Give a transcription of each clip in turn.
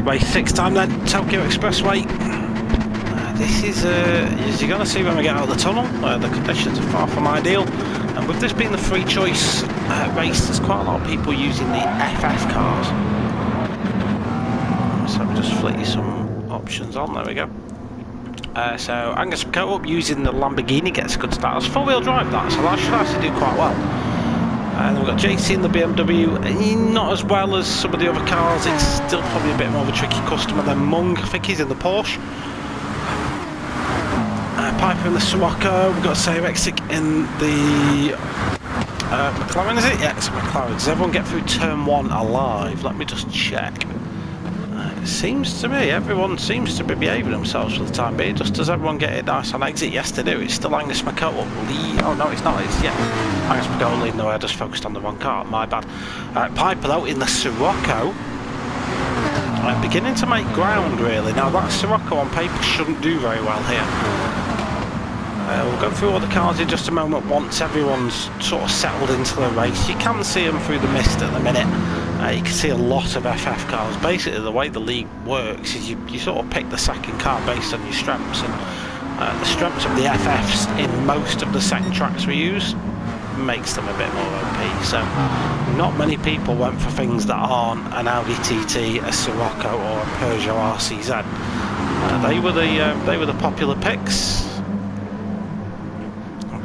race 6 time then, Tokyo Expressway. This is, as you're going to see when we get out of the tunnel, the conditions are far from ideal. And with this being the free choice race, there's quite a lot of people using the FF cars. So I'll just flick you some options on, there we go. So Angus McCope using the Lamborghini gets a good start. It's 4-wheel drive that, so that should actually do quite well. And then we've got JC in the BMW, not as well as some of the other cars, it's still probably a bit more of a tricky customer than Mung. I think he's in the Porsche. Piper in the Sirocco, we've got CJW-Racing in the McLaren, is it? Yeah, it's a McLaren. Does everyone get through turn 1 alive? Let me just check. It seems to me, everyone seems to be behaving themselves for the time being. Just does everyone get it nice on exit? Yes, they do. It's still Angus McCope lead. Oh no, it's not. It's Angus McCope leading the way. I just focused on the wrong car. My bad. Piper though in the Sirocco. Beginning to make ground really. Now that Sirocco on paper shouldn't do very well here. We'll go through all the cars in just a moment once everyone's sort of settled into the race. You can see them through the mist at the minute. You can see a lot of FF cars. Basically the way the league works is you sort of pick the second car based on your strengths, and the strengths of the FFs in most of the second tracks we use makes them a bit more OP. So not many people went for things that aren't an Audi TT, a Sirocco or a Peugeot RCZ. They were the popular picks.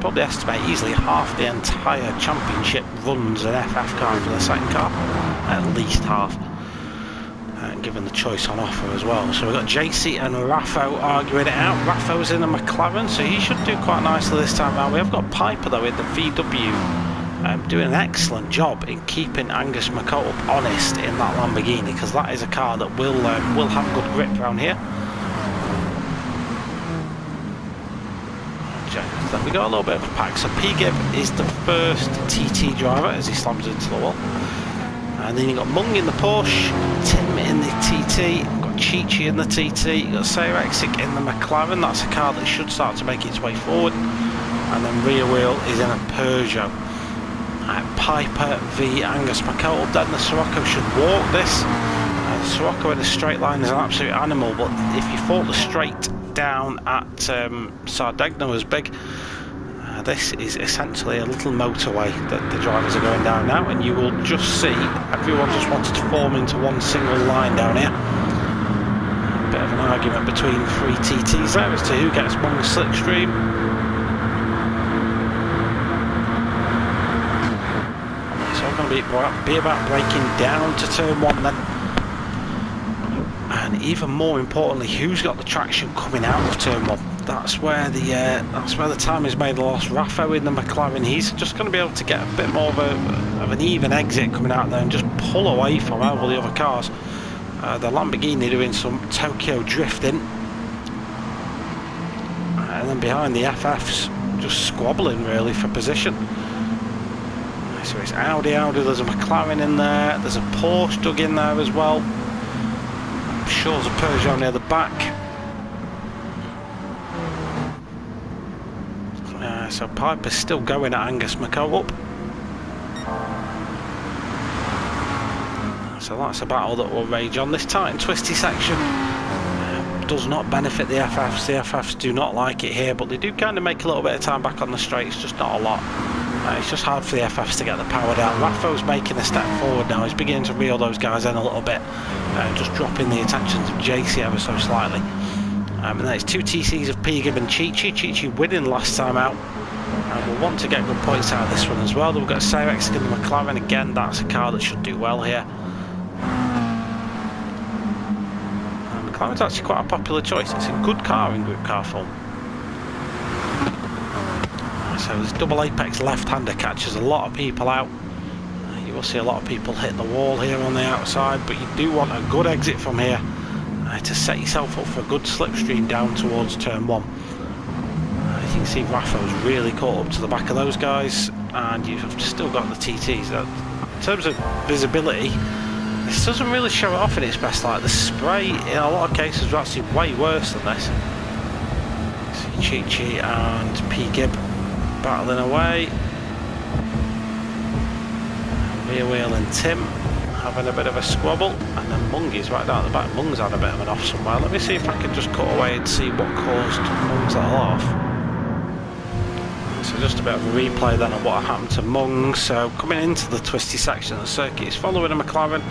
Probably estimate easily half the entire championship runs an FF car for the second car, at least half, given the choice on offer as well. So we've got JC and Raffo arguing it out. Raffo's in a McLaren, so he should do quite nicely this time around. We have got Piper though in the VW, doing an excellent job in keeping Angus McCope honest in that Lamborghini, because that is a car that will have good grip around here. We got a little bit of a pack. So P-Gib is the first TT driver as he slams into the wall. And then you got Mung in the Porsche, Tim in the TT, got Chichi in the TT, you got CJW-Racing in the McLaren. That's a car that should start to make its way forward. And then rear wheel is in a Peugeot. Piper v Angus McCope. Then the Sirocco should walk this. The Sirocco in a straight line is an absolute animal, but if you thought the straight down at Sardegna was big, this is essentially a little motorway that the drivers are going down now, and you will just see everyone just wants to form into one single line down here. A bit of an argument between three TTs there as to who gets Mung's slipstream. So I'm going to be about breaking down to turn 1 then. And even more importantly, who's got the traction coming out of turn 1? That's where the time is made a loss. Raffo in the McLaren, he's just going to be able to get a bit more of an even exit coming out there and just pull away from all the other cars. The Lamborghini doing some Tokyo drifting, and then behind the FFs just squabbling really for position. So it's Audi, there's a McLaren in there, there's a Porsche dug in there as well. I'm sure there's a Peugeot near the back. So Piper's still going at Angus McCope. So that's a battle that will rage on. This tight and twisty section does not benefit the FFs. The FFs do not like it here, but they do kind of make a little bit of time back on the straights, just not a lot. It's just hard for the FFs to get the power down. Raffo's making a step forward now. He's beginning to reel those guys in a little bit, just dropping the attentions of JC ever so slightly. And then it's two TCs of P-Gib and Chichi winning last time out. And we'll want to get good points out of this one as well. We've got CJW-Racing in the McLaren again. That's a car that should do well here. And McLaren's actually quite a popular choice. It's a good car in group car form. So this double apex left-hander catches a lot of people out. You will see a lot of people hit the wall here on the outside, but you do want a good exit from here to set yourself up for a good slipstream down towards turn 1. As you can see, Raffo's really caught up to the back of those guys, and you've still got the TTs. In terms of visibility, this doesn't really show it off in its best light. The spray in a lot of cases is actually way worse than this. See Chichi and P-Gib battling away. Rear wheel and Tim. having a bit of a squabble, and then Mungy's right down at the back. Mung's had a bit of an off somewhere. Let me see if I can just cut away and see what caused Mung's little off. So just a bit of a replay then of what happened to Mung. So coming into the twisty section of the circuit, he's following a McLaren.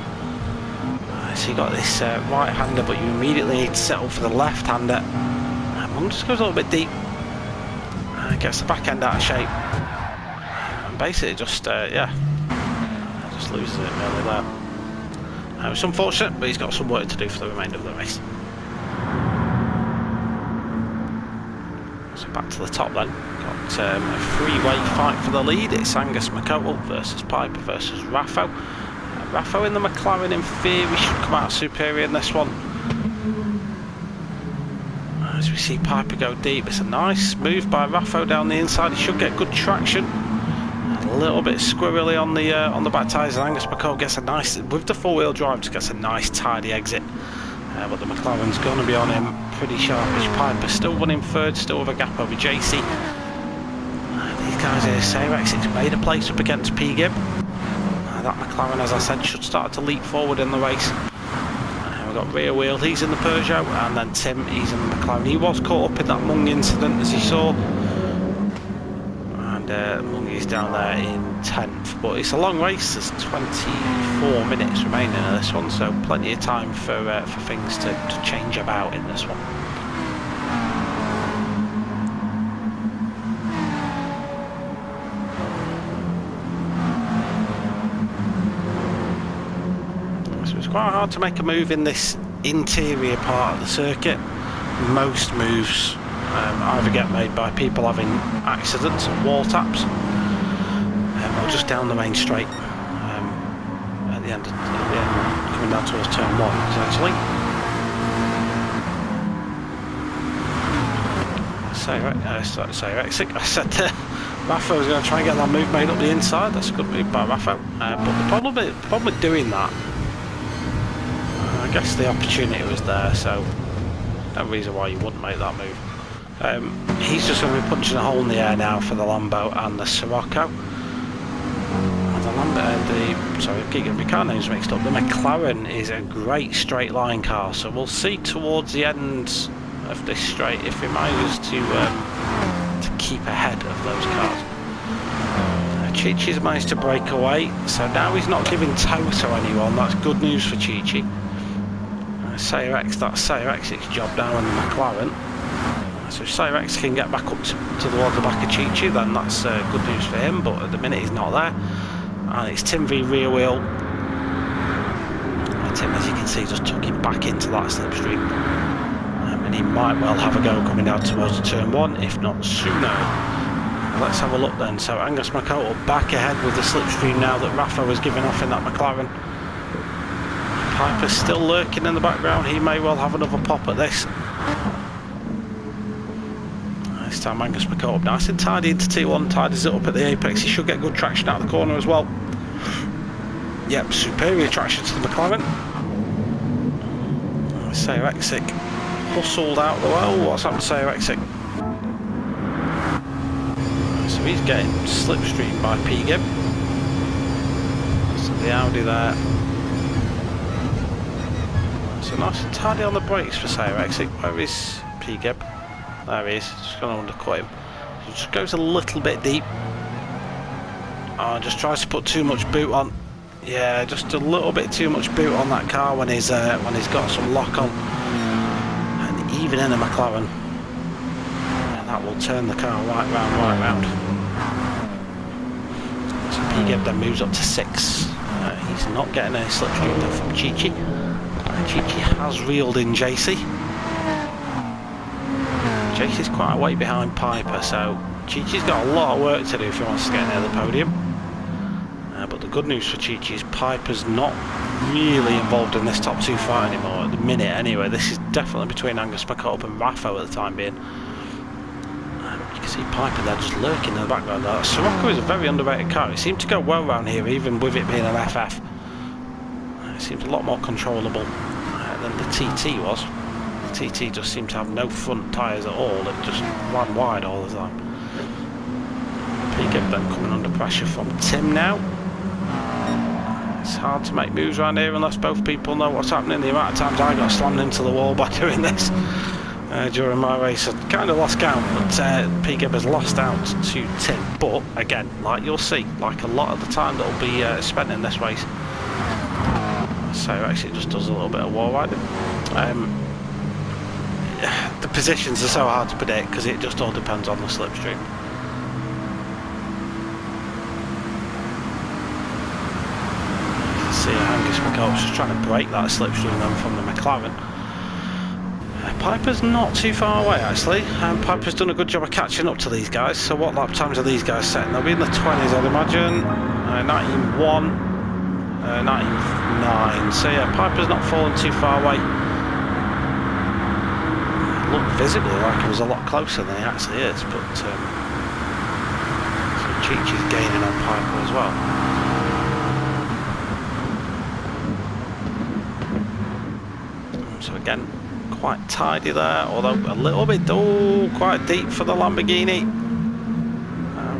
So you got this right-hander, but you immediately need to settle for the left-hander. Mung just goes a little bit deep, gets the back end out of shape, and basically just just loses it really there. It's unfortunate, but he's got some work to do for the remainder of the race. So back to the top then. Got a three-way fight for the lead. It's Angus McColl versus Piper versus Raffo. Raffo in the McLaren, in theory, should come out superior in this one. As we see Piper go deep, it's a nice move by Raffo down the inside. He should get good traction. A little bit squirrely on the back tyres, and Angus McColl gets a nice, with the four-wheel drive, just gets a nice tidy exit. But the McLaren's going to be on him pretty sharpish. Piper still running third, still with a gap over JC. These guys here, CJW-Racing made a place up against P-Gib. That McLaren, as I said, should start to leap forward in the race. We've got rear wheel, he's in the Peugeot, and then Tim, he's in the McLaren. He was caught up in that Mung incident, as you saw. And Mungy's down there in 10th. But it's a long race, there's 24 minutes remaining in this one, so plenty of time for things to change about in this one. Quite hard to make a move in this interior part of the circuit. Most moves either get made by people having accidents and wall taps, or just down the main straight at the end, coming down towards turn 1 essentially. I said Raffo was going to try and get that move made up the inside. That's a good move by Raffo, but the problem with doing that, I guess the opportunity was there, so no reason why you wouldn't make that move. He's just going to be punching a hole in the air now for the Lambo and the Sirocco. And the Lambo, sorry, I keep getting my car names mixed up. The McLaren is a great straight line car, so we'll see towards the end of this straight if he manages to keep ahead of those cars. Chi-Chi's managed to break away, so now he's not giving tow to anyone. That's good news for Chi-Chi. CJW, that's CJW-Racing's job now in the McLaren. So if CJW can get back up towards the back of Chi-Chi, then that's good news for him, but at the minute he's not there. And it's Tim v rear wheel. Tim, as you can see, just took him back into that slipstream. And he might well have a go coming down towards turn 1, if not sooner. Let's have a look then. So Angus McColl back ahead with the slipstream now that Rafa was giving off in that McLaren. Piper's still lurking in the background. He may well have another pop at this. This time Angus McColl up nice and tidy into T1, tidies it up at the apex. He should get good traction out of the corner as well. Yep, superior traction to the McLaren. CJW-Racing hustled out the way. Oh, what's happened to CJW-Racing? So he's getting slipstreamed by P-Gib. So the Audi there. So nice and tidy on the brakes for CJW-Racing. Where is P-Gib? There he is, just going to undercut him. So just goes a little bit deep. Oh, just tries to put too much boot on. Yeah, just a little bit too much boot on that car when he's got some lock on. And even in a McLaren, that will turn the car right round. So P-Gib then moves up to 6. He's not getting any slipstream though from Chi-Chi. Chi-Chi has reeled in JC. JC's quite a way behind Piper, so Chi-Chi's got a lot of work to do if he wants to get near the podium. But the good news for Chi-Chi is Piper's not really involved in this top 2 fight anymore at the minute anyway. This is definitely between Angus McColl and Raffo at the time being. You can see Piper there just lurking in the background there. Sirocco is a very underrated car. It seemed to go well around here even with it being an FF. It seemed a lot more controllable than the TT was. The TT just seemed to have no front tyres at all. It just ran wide all the time. P-Gib then coming under pressure from Tim now. It's hard to make moves around here unless both people know what's happening. The amount of times I got slammed into the wall by doing this during my race, I kind of lost count, but P-Gib has lost out to Tim. But again, like you'll see, like a lot of the time that will be spent in this race, so actually it just does a little bit of wall riding. The positions are so hard to predict because it just all depends on the slipstream. See Angus McCulloch's just trying to break that slipstream then from the McLaren. Piper's not too far away actually, and Piper's done a good job of catching up to these guys. So what lap times are these guys setting? They'll be in the 20s I'd imagine. 19.1, 19.9. So yeah, Piper's not fallen too far away. It looked visibly like he was a lot closer than he actually is, but so Chichi's gaining on Piper as well. So again, quite tidy there, although a little bit quite deep for the Lamborghini.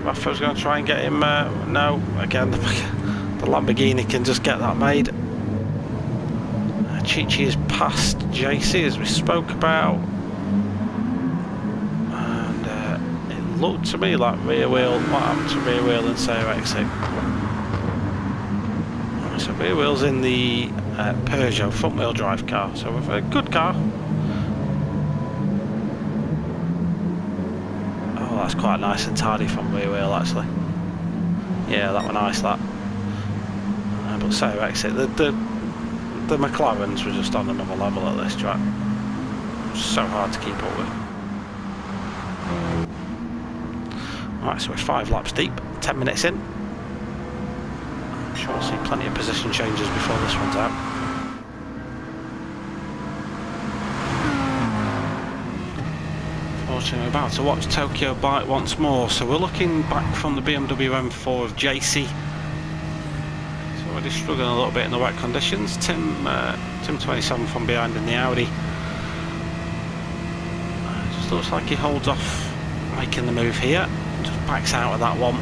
Rafa's going to try and get him. No, again, the Lamborghini can just get that made. Chichi is past JC as we spoke about, and it looked to me like rear wheel. What happened to rear wheel and CJW-Racing? So rear wheel's in the Peugeot front wheel drive car, so with a good car. Oh, that's quite nice and tidy from rear wheel actually. Yeah, that was nice that. But CJW-Racing, the McLarens were just on another level at this track. So hard to keep up with. Alright, so we're 5 laps deep, 10 minutes in. I'm sure we'll see plenty of position changes before this one's out. Fortunately, we're about to watch Tokyo bite once more. So we're looking back from the BMW M4 of JC. He's already struggling a little bit in the wet conditions. Tim 27 from behind in the Audi. Just looks like he holds off making the move here. Just backs out of that one.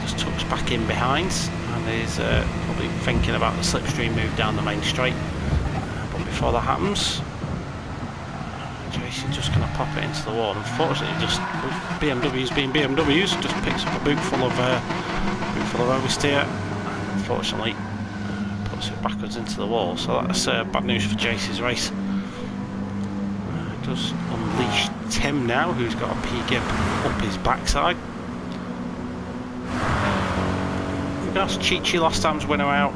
Just tucks back in behind, and he's probably thinking about the slipstream move down the main straight. But before that happens, Jason's just going to pop it into the wall. Unfortunately, just BMWs being BMWs, just picks up a boot full of oversteer, and unfortunately puts it backwards into the wall. So that's bad news for Jason's race. Does unleash Tim now, who's got a P-Gib up his backside. That's Chichi, last time's winner out.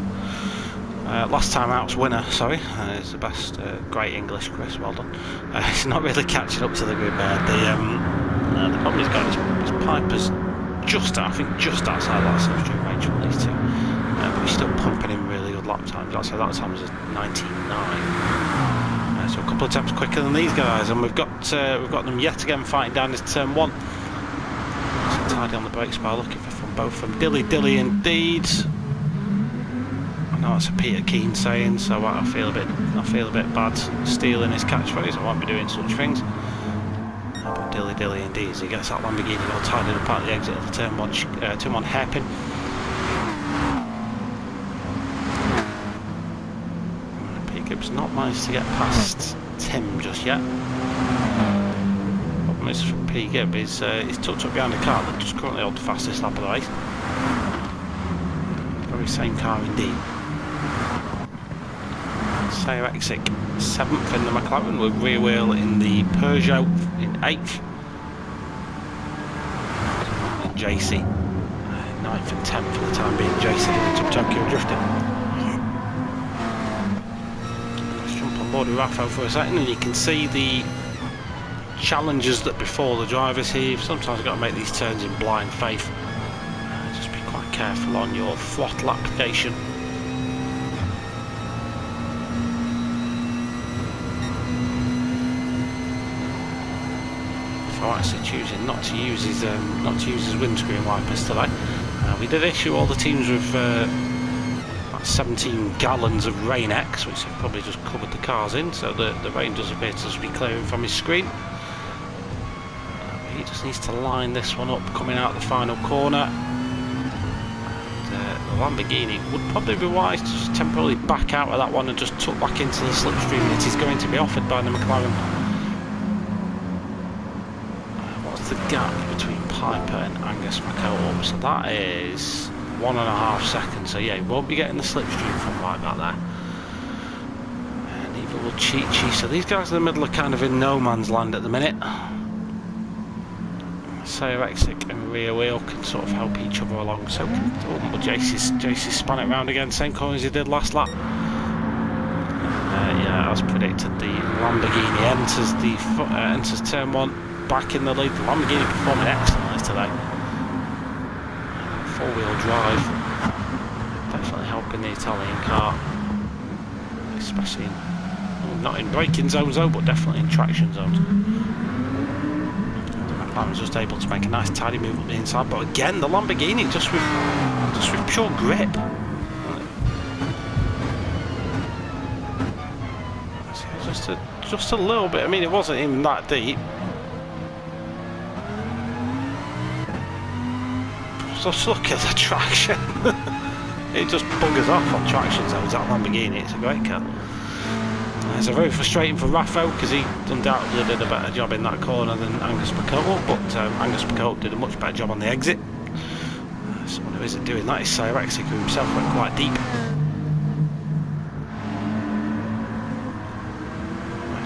Last time out's winner, sorry. It's the best. Great English, Chris, well done. He's not really catching up to the group there. The problem he's got is his Piper's just outside that slipstream range from these two. But he's still pumping in really good lap times. I'd say that time was 19.9. So a couple of attempts quicker than these guys, and we've got them yet again fighting down this turn 1. So tidy on the brakes by looking for from both of them. Dilly indeed. I know it's a Peter Keane saying, so I feel a bit bad stealing his catchphrase. I won't be doing such things. But dilly indeed, as he gets that Lamborghini all tidied up at the exit of the turn 1 hairpin. P-Gib's not managed to get past Tim just yet. Problem is for P-Gib is he's tucked up behind a car that just currently holds the fastest lap of the race. Very same car indeed. CJW-Racing 7th in the McLaren, with rear wheel in the Peugeot in 8th. And JC 9th and 10th for the time being. JC into Tokyo drifting. Let's jump on board with Rafa for a second, and you can see the challenges that befall the drivers here. You've sometimes got to make these turns in blind faith. Just be quite careful on your throttle application. Actually choosing not to use his windscreen wipers today. We did issue all the teams with about 17 gallons of Rain-X, which have probably just covered the cars in, so the rain does appear to just be clearing from his screen. He just needs to line this one up coming out the final corner. the Lamborghini would probably be wise to just temporarily back out of that one and just tuck back into the slipstream that is going to be offered by the McLaren. What's the gap between Piper and Angus McElroy? So that is 1.5 seconds. So yeah, he won't be getting the slipstream from right back there. And neither will Chi-Chi. So these guys in the middle are kind of in no man's land at the minute. CJW-Racing and Rear Wheel can sort of help each other along. So JC's spun it round again, same corner as he did last lap. Yeah, as predicted, the Lamborghini enters turn 1 back in the lead. The Lamborghini performing excellently today. Four-wheel drive, definitely helping the Italian car, especially not in braking zones though, but definitely in traction zones. I was just able to make a nice tidy move up the inside, but again the Lamborghini just with pure grip. Just a little bit. I mean, it wasn't even that deep. Just look at the traction. It just buggers off on traction zones, that Lamborghini. It's a great car. It's very frustrating for Raffo because he undoubtedly did a better job in that corner than Angus McElroy, but Angus McElroy did a much better job on the exit. Someone who isn't doing that is CJW-Racing, who himself went quite deep.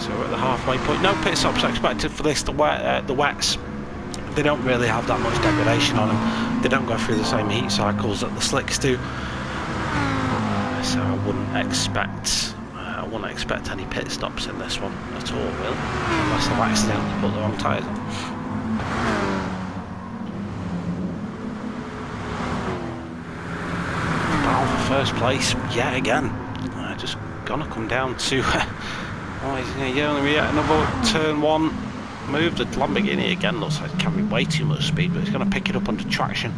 So we're at the halfway point. No pit stops expected for this. The wets, they don't really have that much degradation on them. They don't go through the same heat cycles that the slicks do. So I wouldn't expect any pit stops in this one at all, really, unless they've accidentally put the wrong tyres on. Battle for first place yet again. Just gonna come down to another turn 1 move. The Lamborghini again looks like it's carrying way too much speed, but it's going to pick it up under traction.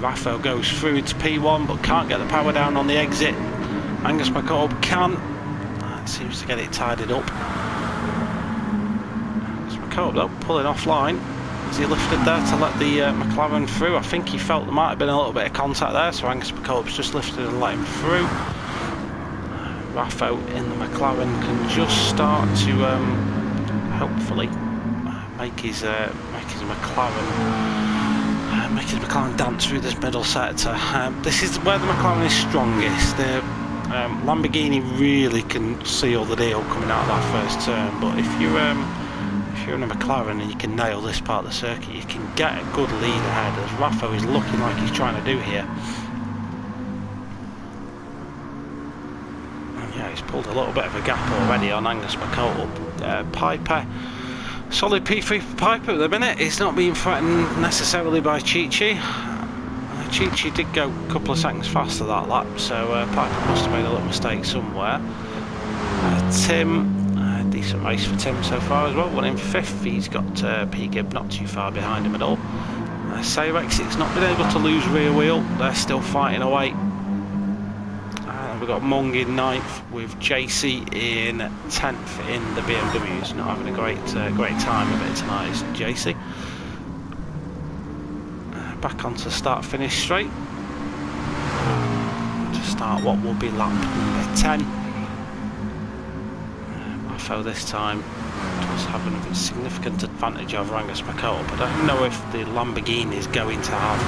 Raffo goes through into P1 but can't get the power down on the exit. Angus McElroy can. Seems to get it tidied up. Angus McElroy though pulling offline. Is he lifted there to let the McLaren through? I think he felt there might have been a little bit of contact there, so Angus McElroy's just lifted and let him through. Raffo in the McLaren can just start to hopefully make his McLaren dance through this middle sector. This is where the McLaren is strongest. The Lamborghini really can seal the deal coming out of that first turn, but if you're in a McLaren and you can nail this part of the circuit, you can get a good lead ahead, as Raffo is looking like he's trying to do here. And yeah, he's pulled a little bit of a gap already on Angus McElroy. Piper, solid P3 for Piper at the minute. He's not being threatened necessarily by Chi-Chi. Chi-Chi did go a couple of seconds faster that lap, so Piper must have made a little mistake somewhere. Tim, decent race for Tim so far as well, won in 5th. He's got P. Gibb not too far behind him at all. CJW-Racing's not been able to lose Rear Wheel, they're still fighting away. We've got Mung in 9th with JC in 10th in the BMWs. Not having a great time of it tonight is JC. Back onto start-finish straight to start what will be lap number 10. Raffo this time does have a significant advantage over Angus McElroy, but I don't know if the Lamborghini is going to have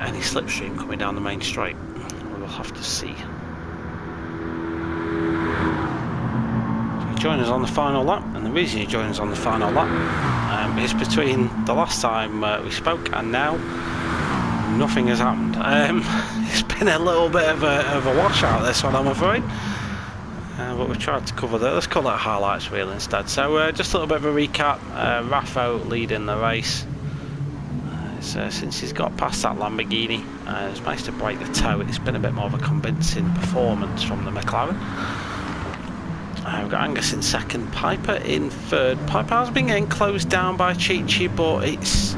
any slipstream coming down the main straight. We will have to see. Join us on the final lap, and the reason you join us on the final lap is between the last time we spoke and now nothing has happened. It's been a little bit of a washout this one, I'm afraid, but we've tried to cover that. Let's call that a highlights reel instead. So just a little bit of a recap. Raffo leading the race. Since he's got past that Lamborghini, he's managed to break the toe. It's been a bit more of a convincing performance from the McLaren. We've got Angus in 2nd, Piper in 3rd. Piper has been getting closed down by Chi-Chi, but it's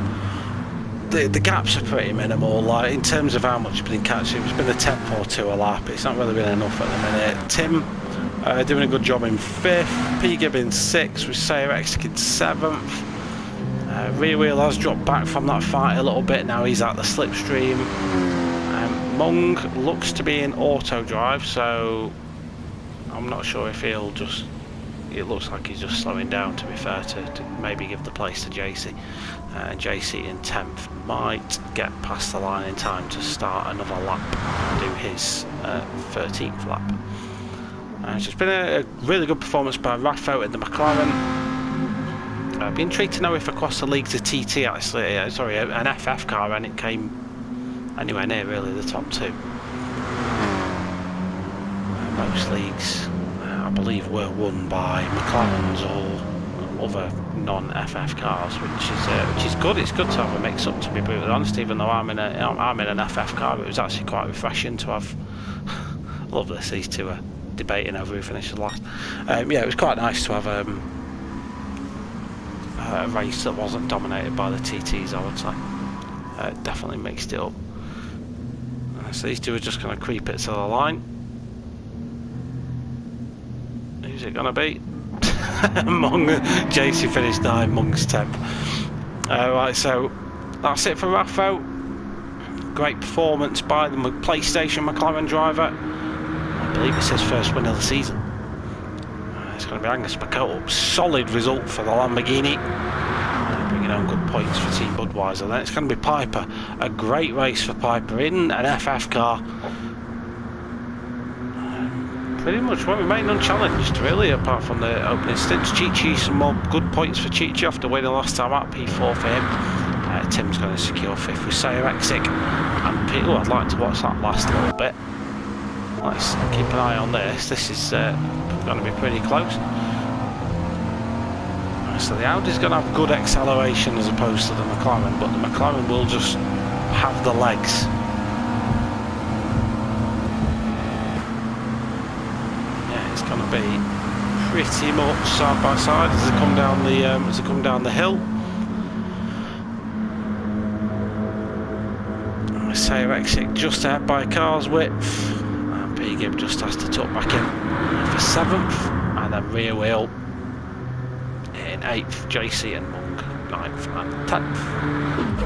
the gaps are pretty minimal. Like in terms of how much he's been catching, it's been a 10th or 2 a lap. It's not really been enough at the minute. Tim doing a good job in 5th. P. Gibb in 6th with CJW-Racing in 7th. Rear wheel has dropped back from that fight a little bit, now he's at the slipstream. Mung looks to be in auto drive, so I'm not sure if he'll just... It looks like he's just slowing down, to be fair, to maybe give the place to JC. JC in 10th might get past the line in time to start another lap and do his 13th lap. It's just been a really good performance by Raffo in the McLaren. I'd be intrigued to know if across the leagues a TT actually, sorry, an FF car, and it came anywhere near really the top two. Most leagues, I believe, were won by McLarens or other non-FF cars, which is good. It's good to have a mix-up, to be brutally honest. Even though I'm in an FF car, it was actually quite refreshing to have. I love this. These two are debating over who finishes last. Yeah, it was quite nice to have a race that wasn't dominated by the TTs, I would say. Definitely mixed it up. So these two are just going to creep it to the line. Who's it going to be? Mung. JC finished 9, Mung's 10th. Right, so that's it for Raffo. Great performance by the PlayStation McLaren driver. I believe it's his first win of the season. It's going to be Angus McCulloch. Solid result for the Lamborghini. Bringing home good points for Team Budweiser. Then it's going to be Piper. A great race for Piper in an FF car. Pretty much what remained unchallenged, really, apart from the opening stints. Chichi, some more good points for Chichi after winning last time out. P4 for him. Tim's going to secure 5th with CJW-Racing. And Peter, I'd like to watch that last little bit. Let's keep an eye on this. This is going to be pretty close. So the Audi's going to have good acceleration as opposed to the McLaren, but the McLaren will just have the legs. Going to be pretty much side by side as they come down the hill. CJW-Racing just ahead by a car's width, and P Gibb just has to tuck back in for 7th, and then rear wheel in 8th, JC and Monk 9th and 10th.